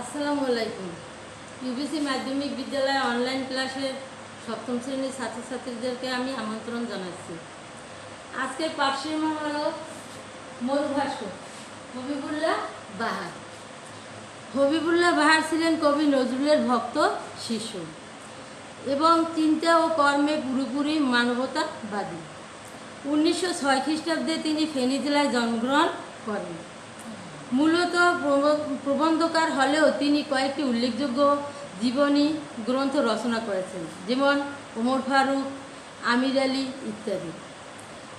আসসালামু আলাইকুম। ইউবিসি মাধ্যমিক বিদ্যালয়ে অনলাইন ক্লাসের সপ্তম শ্রেণীর ছাত্রছাত্রীদেরকে আমি আমন্ত্রণ জানাচ্ছি। আজকের পাঠসীমা হলো মরুভাস্কর হবিবুল্লাহ বাহার। হবিবুল্লাহ বাহার ছিলেন কবি নজরুলের ভক্ত শিষ্য এবং চিন্তা ও কর্মে পুরোপুরি মানবতাবাদী। 1906 খ্রিস্টাব্দে তিনি ফেনী জেলায় জন্মগ্রহণ করেন। মূলত প্রবন্ধকার হলেও তিনি কয়েকটি উল্লেখযোগ্য জীবনী গ্রন্থ রচনা করেছেন, যেমন ওমর ফারুক, আমির আলী ইত্যাদি।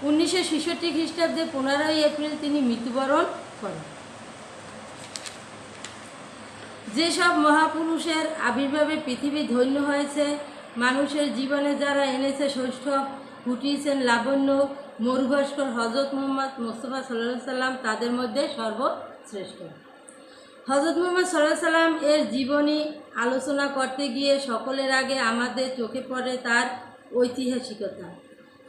1966 খ্রিস্টাব্দে 15 এপ্রিল তিনি মৃত্যুবরণ করেন। যেসব মহাপুরুষের আবির্ভাবে পৃথিবী ধন্য হয়েছে, মানুষের জীবনে যারা এনেছে সৌষ্ঠব, ফুটিয়েছেন লাবণ্য, মরুভাস্কর হজরত মুহাম্মদ মুস্তাফা সাল্লাল্লাহু সাল্লাম তাদের মধ্যে সর্বশ্রেষ্ঠ। হজরত মুহাম্মদ সাল্লাল্লাহু সাল্লাম এর জীবনী আলোচনা করতে গিয়ে সকলের আগে আমাদের চোখে পড়ে তার ঐতিহাসিকতা।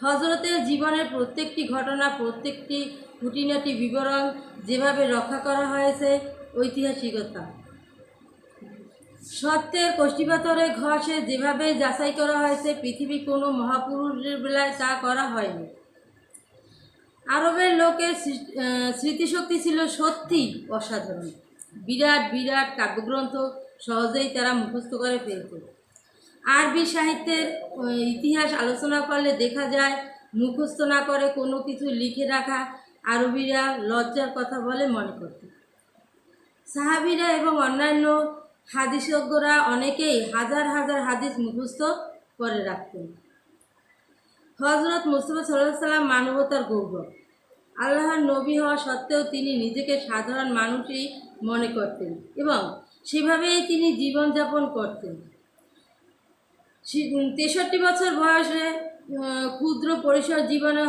হজরতের জীবনের প্রত্যেকটি ঘটনা, প্রত্যেকটি খুঁটিনাটি বিবরণ যেভাবে রক্ষা করা হয়েছে, ঐতিহাসিকতা সত্যের কষ্টিপাথরে ঘষে যেভাবে যাচাই করা হয়েছে, পৃথিবী কোনো মহাপুরুষের বেলায় তা করা হয়নি। আরবের লোকের স্মৃতিশক্তি ছিল সত্যি অসাধারণ। বিরাট বিরাট কাব্যগ্রন্থ সহজেই তারা মুখস্থ করে ফেলত। আরবি সাহিত্যের ইতিহাস আলোচনা করলে দেখা যায়, মুখস্থ না করে কোনো কিছু লিখে রাখা আরবিরা লজ্জার কথা বলে মনে করত। সাহাবীরা এবং অন্যান্য হাদিসজ্ঞরা অনেকেই হাজার হাজার হাদিস মুখস্থ করে রাখতেন। হজরত মুস্তাফা সাল্লাল্লাহু আলাইহি সাল্লাম মানবতার গৌরব। আল্লাহর নবী হওয়া সত্ত্বেও তিনি নিজেকে সাধারণ মানুষই মনে করতেন এবং সেভাবেই তিনি জীবনযাপন করতেন। 63 বছর বয়সে ক্ষুদ্র পরিসর জীবনে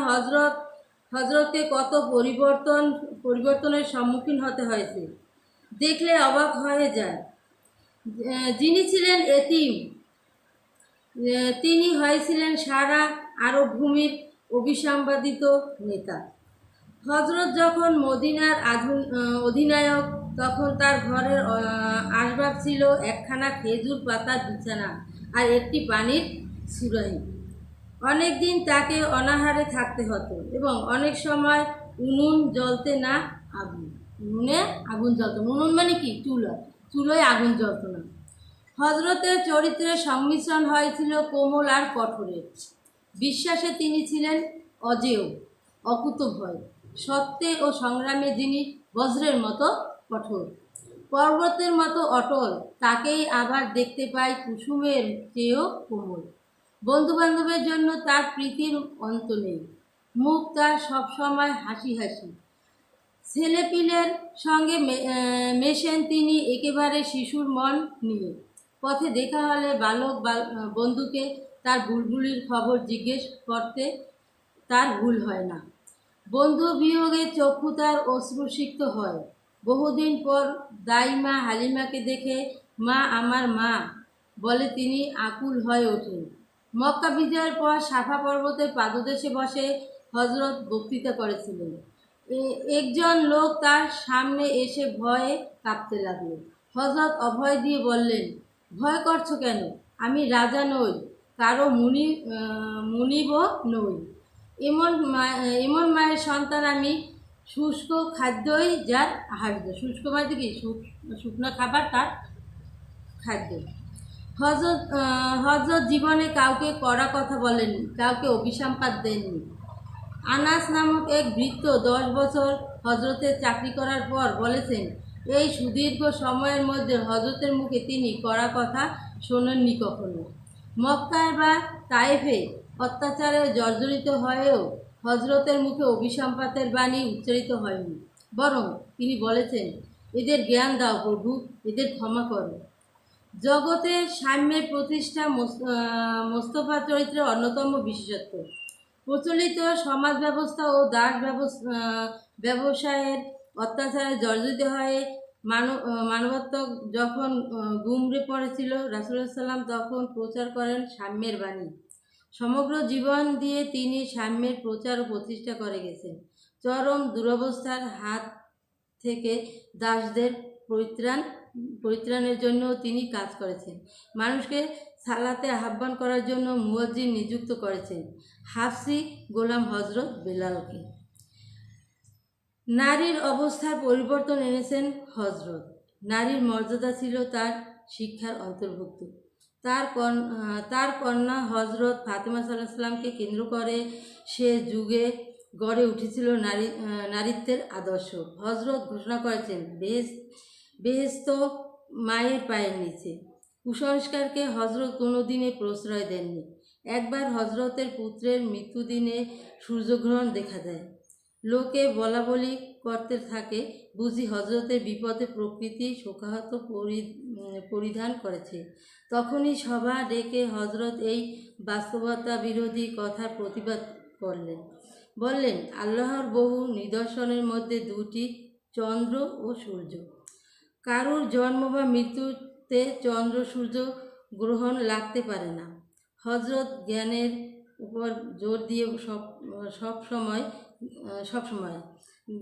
হজরতকে কত পরিবর্তনের সম্মুখীন হতে হয়েছে দেখলে অবাক হয়ে যায়। যিনি ছিলেন এতিম, তিনি হয়েছিলেন সারা আরব ভূমির অভিসম্পাদিত নেতা। হজরত যখন মদিনার অধিনায়ক, তখন তার ঘরের আসবাব ছিল একখানা খেজুর পাতার বিছানা আর একটি পানির সুরাহি। অনেক দিন তাকে অনাহারে থাকতে হতো এবং অনেক সময় উনুন জ্বলতে না উনুনে আগুন জ্বলত। উনুন মানে কি? চুলোয় আগুন জ্বলত না। হজরতের চরিত্রের সংমিশ্রণ হয়েছিল কোমল আর কঠোরের। বিশ্বাসে তিনি ছিলেন অজেয়, অকুতভয়। সত্যে ও সংগ্রামে যিনি বজ্রের মতো কঠোর, পর্বতের মতো অটল। তাকেই আবার দেখতে পাই কুসুমের চেয়েও কোমল। বন্ধুবান্ধবের জন্য তার প্রীতির অন্ত নেই। মুখ তার সবসময় হাসি হাসি। ছেলেপিলের সঙ্গে মেশেন তিনি একেবারে শিশুর মন নিয়ে। পথে দেখা হলে বালক বন্ধুকে তার বুলবুলির খবর জিজ্ঞেস করতে তার ভুল হয় না। বন্ধু বিয়োগে চক্ষু তার অশ্রুসিক্ত হয়। বহুদিন পর দাইমা হালিমাকে দেখে মা আমার মা বলে তিনি আকুল হয়ে ওঠেন। মক্কা বিজয়ের পর সাফা পর্বতের পাদদেশে বসে হজরত বক্তৃতা করেছিলেন। একজন লোক তার সামনে এসে ভয়ে কাঁপতে লাগলো। হজরত অভয় দিয়ে বললেন, ভয় করছো কেন? আমি রাজা নই, কারো মুনিবও নই। এমন মায়ের সন্তান আমি। শুষ্ক খাদ্যই যার আহার্য। শুষ্ক মানে কি? শুকনো খাবার তার খাদ্য। হজরত জীবনে কাউকে কড়া কথা বলেননি, কাউকে অভিসম্পাত দেননি। আনাস নামক এক ভৃত্য 10 বছর হজরতের চাকরি করার পর বলেছেন, এই সুদীর্ঘ সময়ের মধ্যে হজরতের মুখে তিনি কড়া কথা শোনেননি কখনো। মক্কায় বা তায়েফে অত্যাচারে জর্জরিত হয়েও হজরতের মুখে অভিসম্পাতের বাণী উচ্চারিত হয়নি, বরং তিনি বলেছেন, এদের জ্ঞান দাও প্রভু, এদের ক্ষমা করো। জগতের সাম্যের প্রতিষ্ঠা মোস্তফা চরিত্রের অন্যতম বিশেষত্ব। প্রচলিত সমাজ ব্যবস্থা ও দাস ব্যবসায়ের অত্যাচারে জর্জরিত হয়ে মানবত্ব যখন গুমড়ে পড়েছিল, রাসূলুল্লাহ সাল্লাম তখন প্রচার করেন সাম্যের বাণী। সমগ্র জীবন দিয়ে তিনি সাম্যের প্রচার ও প্রতিষ্ঠা করে গেছেন। চরম দুরবস্থার হাত থেকে দাসদের পরিত্রাণ পরিত্রাণের জন্য তিনি কাজ করেছেন। মানুষকে সালাতে আহ্বান করার জন্য মুয়াজ্জিন নিযুক্ত করেছেন হাফসি গোলাম হজরত বেলালকে। নারীর অবস্থার পরিবর্তন এনেছেন হজরত। নারীর মর্যাদা ছিল তার শিক্ষার অন্তর্ভুক্ত। তার কন্যা হজরত ফাতেমা সাল্লাল্লাহু আলাইহি সাল্লামকে কেন্দ্র করে সে যুগে গড়ে উঠেছিল নারীত্বের আদর্শ। হজরত ঘোষণা করেছেন বেহেশত মায়ের পায়ের নিচে। কুসংস্কারকে হজরত কোনো দিনে প্রশ্রয় দেননি। একবার হজরতের পুত্রের মৃত্যুদিনে সূর্যগ্রহণ দেখা দেয়। লোকে বলা বলি করতে থাকে বুঝি হজরতের বিপদে প্রকৃতি শোকাহত পরিধান করেছে। তখনই সভা ডেকে হজরত এই বাস্তবতা বিরোধী কথার প্রতিবাদ করলেন। বললেন, আল্লাহর বহু নিদর্শনের মধ্যে দুটি চন্দ্র ও সূর্য। কারুর জন্ম বা মৃত্যুতে চন্দ্র সূর্য গ্রহণ লাগতে পারে না। হজরত জ্ঞানের উপর জোর দিয়ে সবসময়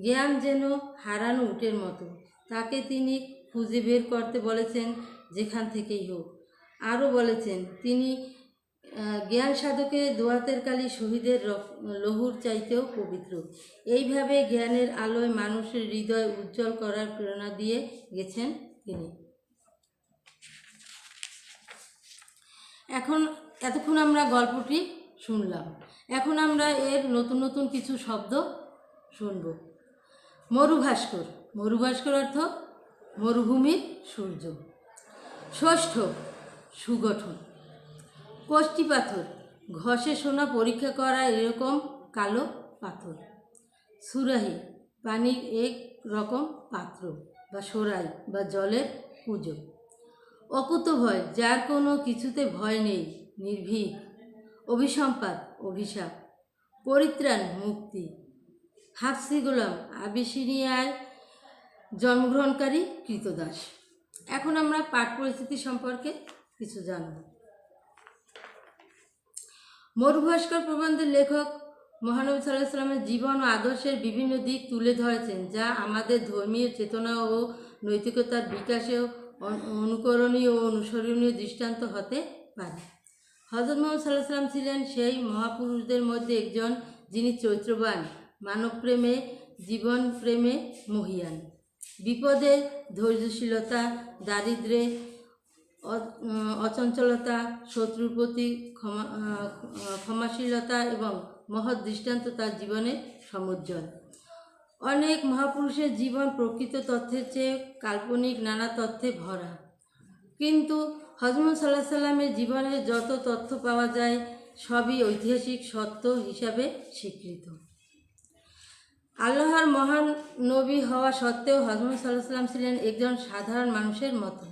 জ্ঞান যেন হারানো উটের মতো, তাকে তিনি খুঁজে বের করতে বলেছেন যেখান থেকেই হোক। আরও বলেছেন, তিনি জ্ঞান সাধকের দোয়াতের কালি শহীদের লহুর চাইতেও পবিত্র। এইভাবে জ্ঞানের আলোয় মানুষের হৃদয় উজ্জ্বল করার প্রেরণা দিয়ে গেছেন তিনি। এতক্ষণ আমরা গল্পটি শুনলাম। এখন আমরা এর নতুন নতুন কিছু শব্দ শুনব। মরুভাস্কর। মরুভাস্কর অর্থ মরুভূমির সূর্য। ষষ্ঠ, সুগঠন। কষ্টি পাথর, ঘষে সোনা পরীক্ষা করা এরকম কালো পাথর। সুরাহি, পানির এক রকম পাত্র বা সরাই বা জলের পুজো। অকুতভয়, যার কোনো কিছুতে ভয় নেই, নির্ভীক। অভিসম্পাদ, অভিশাপ। পরিত্রাণ, মুক্তি। হাফসি গোলাম, আবিসিনিয়ায় জন্মগ্রহণকারী কৃতদাস। এখন আমরা পাঠ পরিস্থিতি সম্পর্কে কিছু জানব। মরুভাস্কর প্রবন্ধের লেখক মহানবী সাল্লাল্লাহু আলাইহি সাল্লামের জীবন ও আদর্শের বিভিন্ন দিক তুলে ধরেছেন, যা আমাদের ধর্মীয় চেতনা ও নৈতিকতার বিকাশে অনুকরণীয় ও অনুসরণীয় দৃষ্টান্ত হতে পারে। হযরত মুহাম্মদ সাল্লাল্লাহু আলাইহি সাল্লাম ছিলেন সেই মহাপুরুষদের মধ্যে একজন, যিনি চরিত্রবান, মানবপ্রেমে, জীবনপ্রেমে মহীয়ান। বিপদে ধৈর্যশীলতা, দারিদ্র্যে অচঞ্চলতা, শত্রুর প্রতি ক্ষমাশীলতা এবং মহৎ দৃষ্টান্ত তার জীবনের সমুজ্জ্বল। অনেক মহাপুরুষের জীবন প্রকৃত তথ্যের চেয়ে কাল্পনিক নানা তথ্যে ভরা, কিন্তু হযরত সাল্লাল্লাহু আলাইহি সাল্লামের জীবনের যত তথ্য পাওয়া যায় সবই ঐতিহাসিক সত্য হিসাবে স্বীকৃত। আল্লাহর মহান নবী হওয়া সত্ত্বেও হযরত সাল্লাল্লাহু আলাইহি সাল্লাম ছিলেন একজন সাধারণ মানুষের মতো,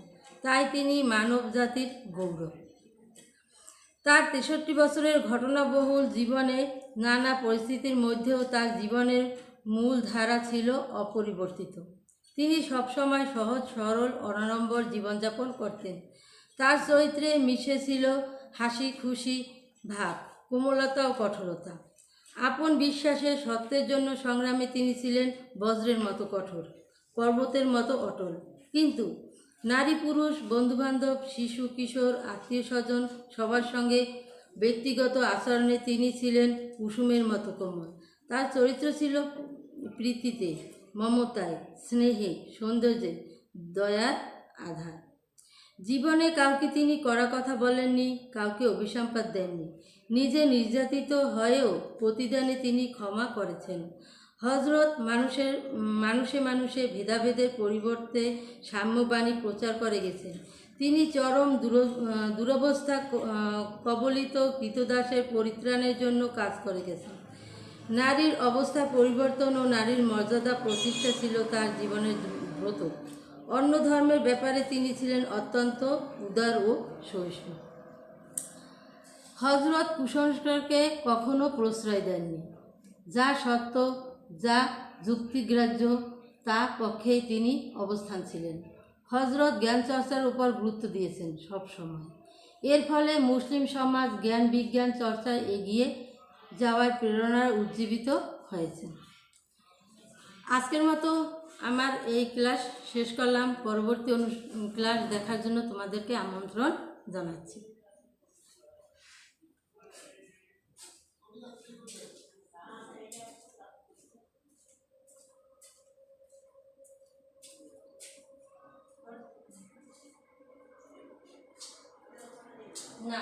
তাই তিনি মানব জাতির গৌরব। তার 63 বছরের ঘটনাবহুল জীবনে নানা পরিস্থিতির মধ্যেও তার জীবনের মূল ধারা ছিল অপরিবর্তিত। তিনি সবসময় সহজ সরল অনাড়ম্বর জীবনযাপন করতেন। তার চরিত্রে মিশে ছিল হাসি খুশি ভাব, কোমলতা ও কঠোরতা। আপন বিশ্বাসের সত্যের জন্য সংগ্রামে তিনি ছিলেন বজ্রের মতো কঠোর, পর্বতের মতো অটল। কিন্তু নারী পুরুষ, বন্ধুবান্ধব, শিশু কিশোর, আত্মীয় স্বজন সবার সঙ্গে ব্যক্তিগত আচরণে তিনি ছিলেন কুসুমের মতো কোমল। তার চরিত্র ছিল প্রীতিতে, মমতায়, স্নেহে, সৌন্দর্যে, দয়ার আধার। জীবনে কাউকে তিনি কড়া কথা বলেননি, কাউকে অভিসম্পাদ দেননি। নিজে নির্যাতিত হয়েও প্রতিদানে তিনি ক্ষমা করেছেন। হজরত মানুষে মানুষে ভেদাভেদের পরিবর্তে সাম্যবাণী প্রচার করে গেছেন। তিনি চরম দুরবস্থা কবলিত কৃতদাসের পরিত্রাণের জন্য কাজ করে গেছেন। নারীর অবস্থা পরিবর্তন ও নারীর মর্যাদা প্রতিষ্ঠা ছিল তার জীবনের ব্রত। অন্য ধর্মের ব্যাপারে তিনি ছিলেন অত্যন্ত উদার ও সহিষ্ণু। হজরত কুসংস্কারকে কখনো প্রশ্রয় দেননি। যা সত্য, যা যুক্তিগ্রাহ্য, তা পক্ষেই তিনি অবস্থান ছিলেন। হজরত জ্ঞান চর্চার উপর গুরুত্ব দিয়েছেন সবসময়। এর ফলে মুসলিম সমাজ জ্ঞান বিজ্ঞান চর্চায় এগিয়ে যাওয়ার প্রেরণার উজ্জীবিত হয়েছে। আজকের মতো আমার এই ক্লাস শেষ করলাম। পরবর্তী ক্লাস দেখার জন্য তোমাদেরকে আমন্ত্রণ জানাচ্ছি। না।